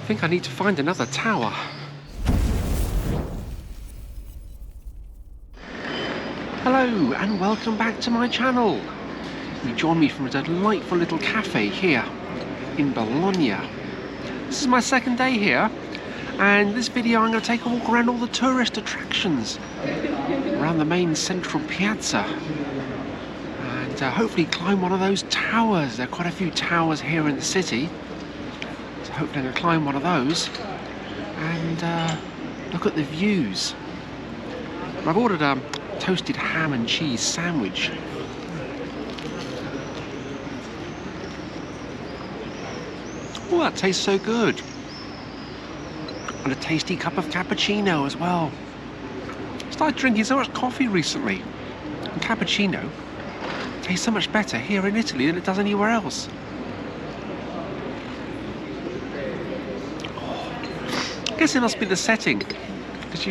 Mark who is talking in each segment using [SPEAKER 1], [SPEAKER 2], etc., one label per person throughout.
[SPEAKER 1] I think I need to find another tower. Hello and welcome back to my channel. You join me from a delightful little cafe here in Bologna. This is my second day here, and in this video I'm going to take a walk around all the tourist attractions around the main central piazza and hopefully climb one of those towers. There are quite a few towers here in the city, so hopefully I'm going to climb one of those and look at the views. I've ordered a toasted ham and cheese sandwich. Oh, that tastes so good. And a tasty cup of cappuccino as well. I started drinking so much coffee recently, and cappuccino tastes so much better here in Italy than it does anywhere else. I guess it must be the setting, because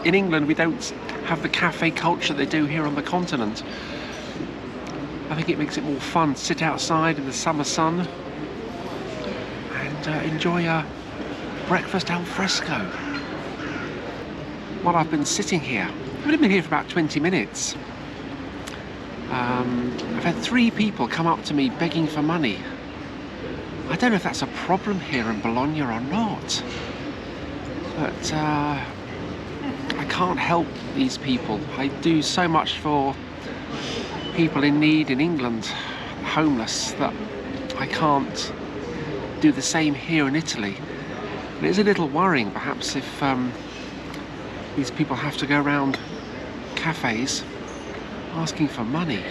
[SPEAKER 1] in England we don't have the cafe culture they do here on the continent. I think it makes it more fun to sit outside in the summer sun and enjoy a breakfast alfresco. While I've been sitting here, I've only been here for about 20 minutes. I've had 3 people come up to me begging for money. I don't know if that's a problem here in Bologna or not, but I can't help these people. I do so much for people in need in England, homeless, that I can't do the same here in Italy. And it's a little worrying perhaps if these people have to go around cafes asking for money.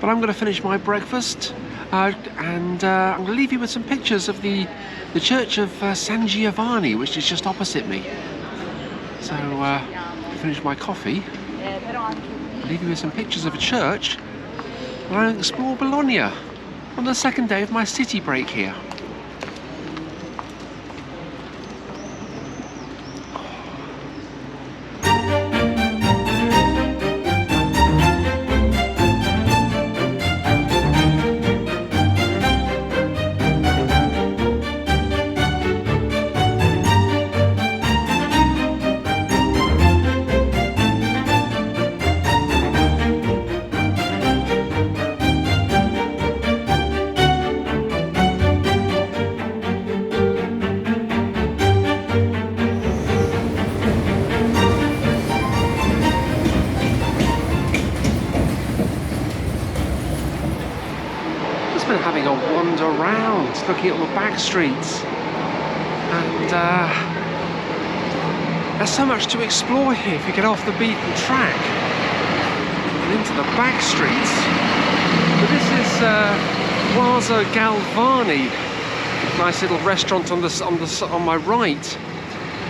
[SPEAKER 1] But I'm going to finish my breakfast and I'm going to leave you with some pictures of the church of San Giovanni, which is just opposite me. So finish my coffee, I'll leave you with some pictures of a church, and I'll explore Bologna on the second day of my city break here. Been having a wander around, looking at all the back streets, and there's so much to explore here if you get off the beaten track and into the back streets. But this is Plazza Galvani, nice little restaurant on my right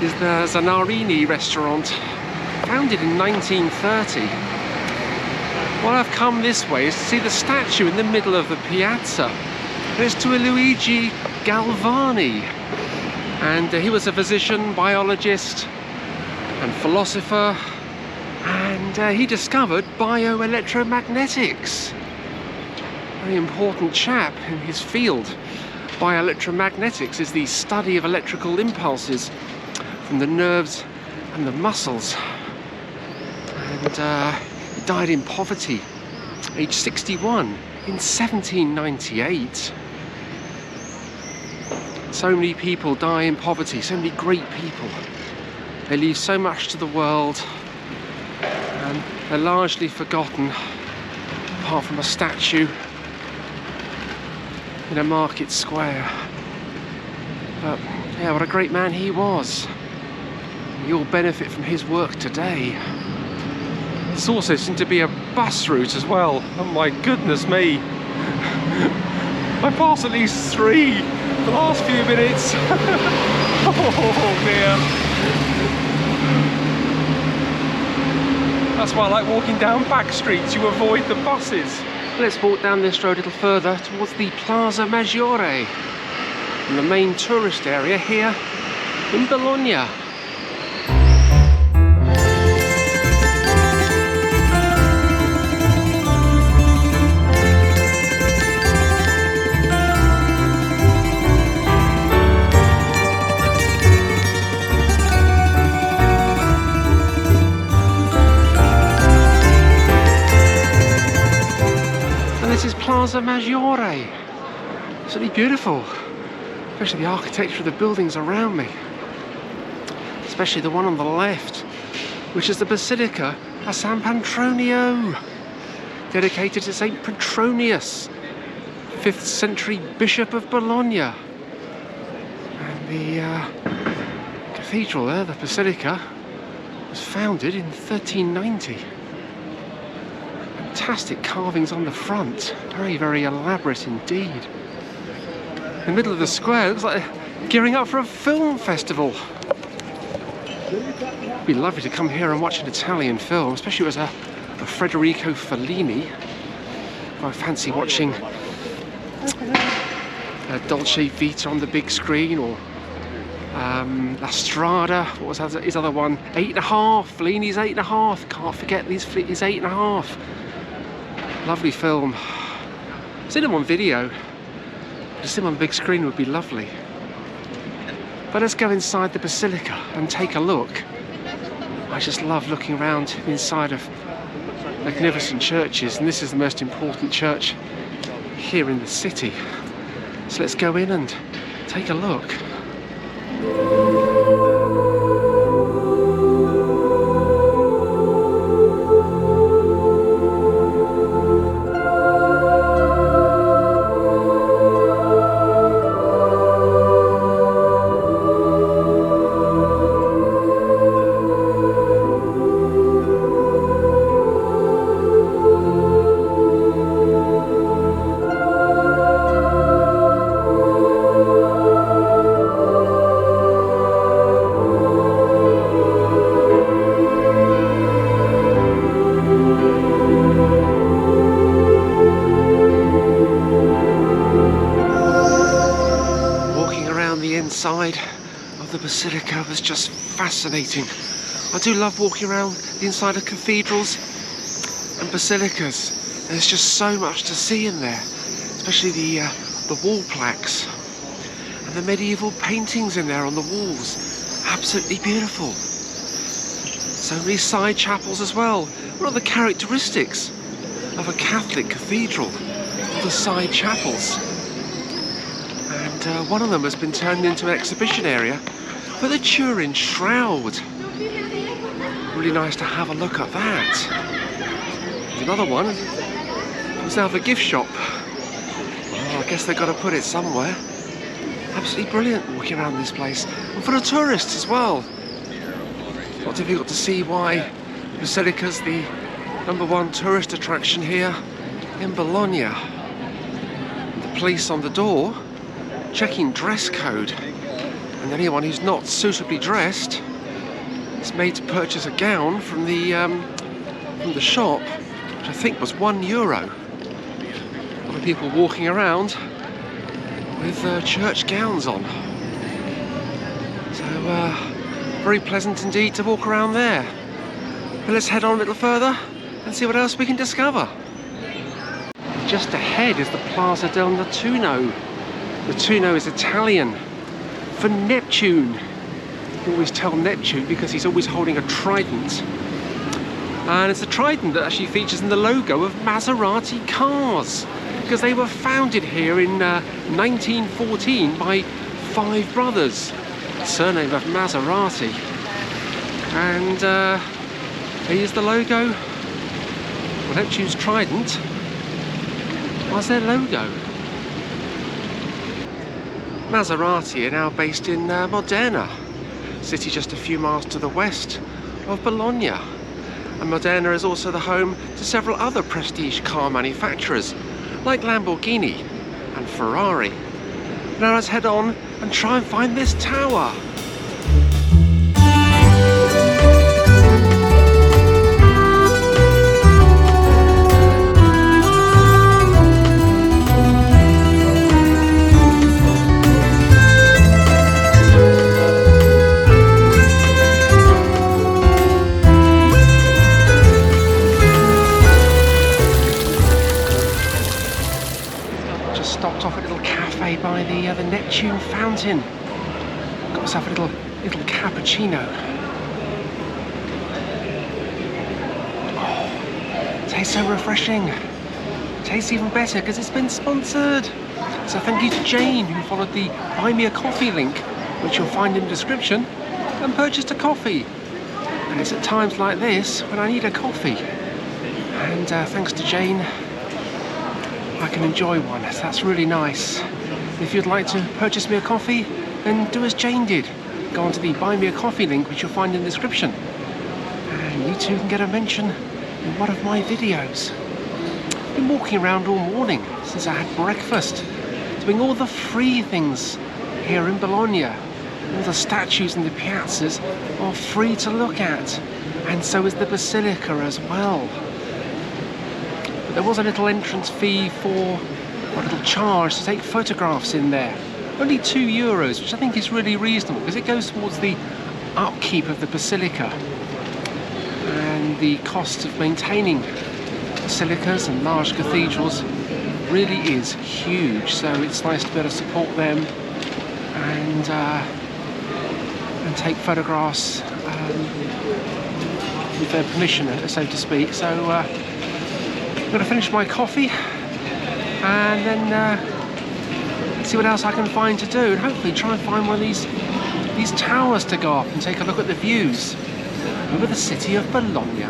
[SPEAKER 1] is the Zanarini restaurant, founded in 1930. Well, I've come this way is to see the statue in the middle of the piazza. And it's to a Luigi Galvani. And he was a physician, biologist and philosopher. And he discovered bioelectromagnetics. Very important chap in his field. Bioelectromagnetics is the study of electrical impulses from the nerves and the muscles. And he died in poverty, age 61, in 1798. So many people die in poverty, so many great people. They leave so much to the world, and they're largely forgotten, apart from a statue in a market square. But yeah, what a great man he was. You all benefit from his work today. This also seemed to be a bus route as well. Oh my goodness me. I passed at least 3 the last few minutes. Oh dear. That's why I like walking down back streets. You avoid the buses. Let's walk down this road a little further towards the Plazza Maggiore, the main tourist area here in Bologna. Plazza Maggiore. It's really beautiful, especially the architecture of the buildings around me. Especially the one on the left, which is the Basilica of San Petronio, dedicated to Saint Petronius, 5th century Bishop of Bologna. And the cathedral there, the Basilica, was founded in 1390. Fantastic carvings on the front, very, very elaborate indeed. In the middle of the square, it looks like they're gearing up for a film festival. It'd be lovely to come here and watch an Italian film, especially if it was a Federico Fellini. I fancy watching Dolce Vita on the big screen, or La Strada, what was his other one? 8.5, Fellini's 8.5, can't forget his 8.5. Lovely film. I've seen him on video, to see him on the big screen would be lovely. But let's go inside the Basilica and take a look. I just love looking around inside of magnificent churches, and this is the most important church here in the city. So let's go in and take a look. Inside of the Basilica was just fascinating. I do love walking around the inside of cathedrals and basilicas. There's just so much to see in there, especially the wall plaques and the medieval paintings in there on the walls. Absolutely beautiful. So many side chapels as well. What are the characteristics of a Catholic cathedral? All the side chapels. One of them has been turned into an exhibition area for the Turin Shroud. Really nice to have a look at that. There's another one. It's now the gift shop. Oh, I guess they've got to put it somewhere. Absolutely brilliant walking around this place. And for the tourists as well. Not difficult to see why the Basilica's the #1 tourist attraction here in Bologna. The police on the door checking dress code, and anyone who's not suitably dressed is made to purchase a gown from the shop, which I think was €1. Other people walking around with church gowns on. So very pleasant indeed to walk around there. But let's head on a little further and see what else we can discover. Just ahead is the Plazza del Nettuno. Nettuno is Italian for Neptune. You always tell Neptune because he's always holding a trident. And it's a trident that actually features in the logo of Maserati cars, because they were founded here in 1914 by 5 brothers, surname of Maserati. And here's the logo. Well, Neptune's trident was their logo. Maserati are now based in Modena, city just a few miles to the west of Bologna. And Modena is also the home to several other prestige car manufacturers, like Lamborghini and Ferrari. Now let's head on and try and find this tower. Stopped off at a little cafe by the Neptune fountain. Got myself a little cappuccino. Oh, tastes so refreshing. tastes even better because it's been sponsored. So thank you to Jane, who followed the Buy Me a Coffee link, which you'll find in the description, and purchased a coffee. And it's at times like this when I need a coffee. And thanks to Jane, I can enjoy one. So that's really nice. If you'd like to purchase me a coffee, then do as Jane did. Go onto the Buy Me a Coffee link, which you'll find in the description. And you too can get a mention in one of my videos. I've been walking around all morning since I had breakfast, doing all the free things here in Bologna. All the statues and the piazzas are free to look at, and so is the Basilica as well. But there was a little entrance fee for, a little charge to take photographs in there. Only €2, which I think is really reasonable because it goes towards the upkeep of the Basilica and the cost of maintaining basilicas and large cathedrals really is huge. So it's nice to be able to support them and take photographs with their permission, so to speak. So I'm going to finish my coffee and then see what else I can find to do, and hopefully try and find one of these towers to go up and take a look at the views over the city of Bologna.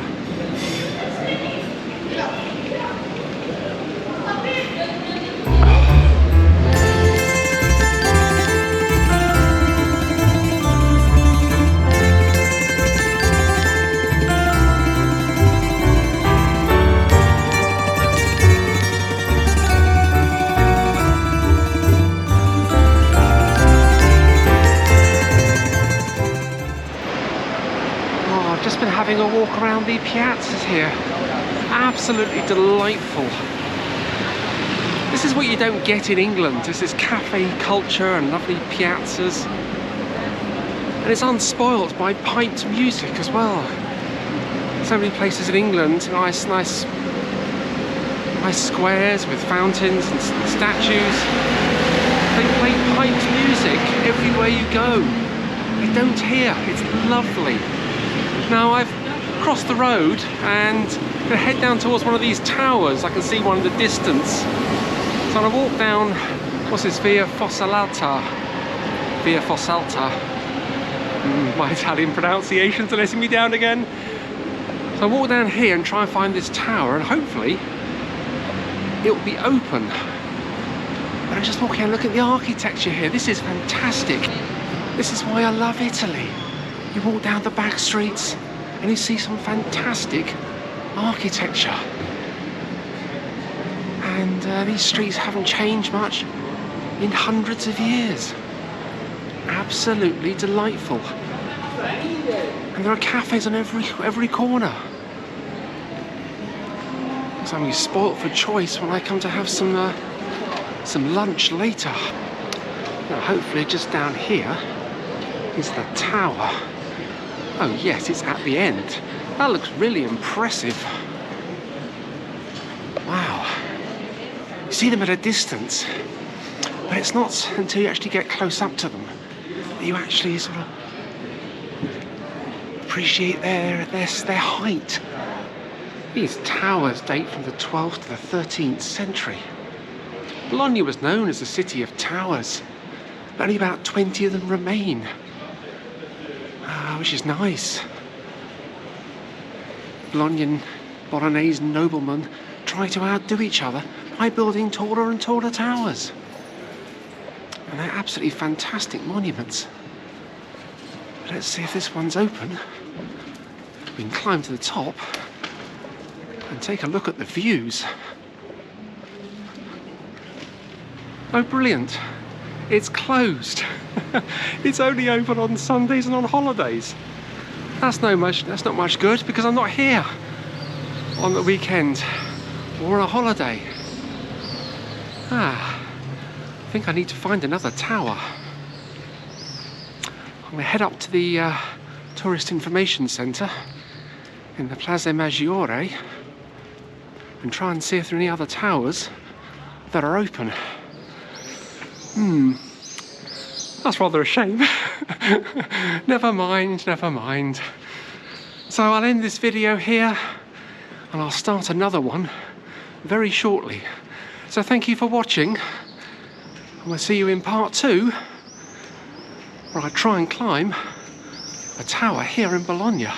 [SPEAKER 1] Just been having a walk around the piazzas here. Absolutely delightful. This is what you don't get in England. This is cafe culture and lovely piazzas. And it's unspoilt by piped music as well. So many places in England, nice squares with fountains and statues. They play piped music everywhere you go. You don't hear. It's lovely. Now I've crossed the road and I'm going to head down towards one of these towers. I can see one in the distance. So I'm going to walk down, what's this, Via Fossalta. Via Fossalta. My Italian pronunciations are letting me down again. So I'll walk down here and try and find this tower, and hopefully it will be open. But I'm just walking and look at the architecture here. This is fantastic. This is why I love Italy. You walk down the back streets and you see some fantastic architecture. And these streets haven't changed much in hundreds of years. Absolutely delightful. And there are cafes on every corner. So I'm spoilt for choice when I come to have some lunch later. Now hopefully just down here is the tower. Oh yes, it's at the end. That looks really impressive. Wow. You see them at a distance, but it's not until you actually get close up to them that you actually sort of appreciate their height. These towers date from the 12th to the 13th century. Bologna was known as a city of towers, but only about 20 of them remain. Which is nice. Bolognan Bolognese noblemen try to outdo each other by building taller and taller towers. And they're absolutely fantastic monuments. But let's see if this one's open. We can climb to the top and take a look at the views. Oh, brilliant. It's closed. It's only open on Sundays and on holidays. That's not much good because I'm not here on the weekend or on a holiday. I think I need to find another tower. I'm going to head up to the Tourist Information Centre in the Plazza Maggiore and try and see if there are any other towers that are open. That's rather a shame. Never mind. So I'll end this video here and I'll start another one very shortly. So thank you for watching, and we'll see you in part 2, where I try and climb a tower here in Bologna.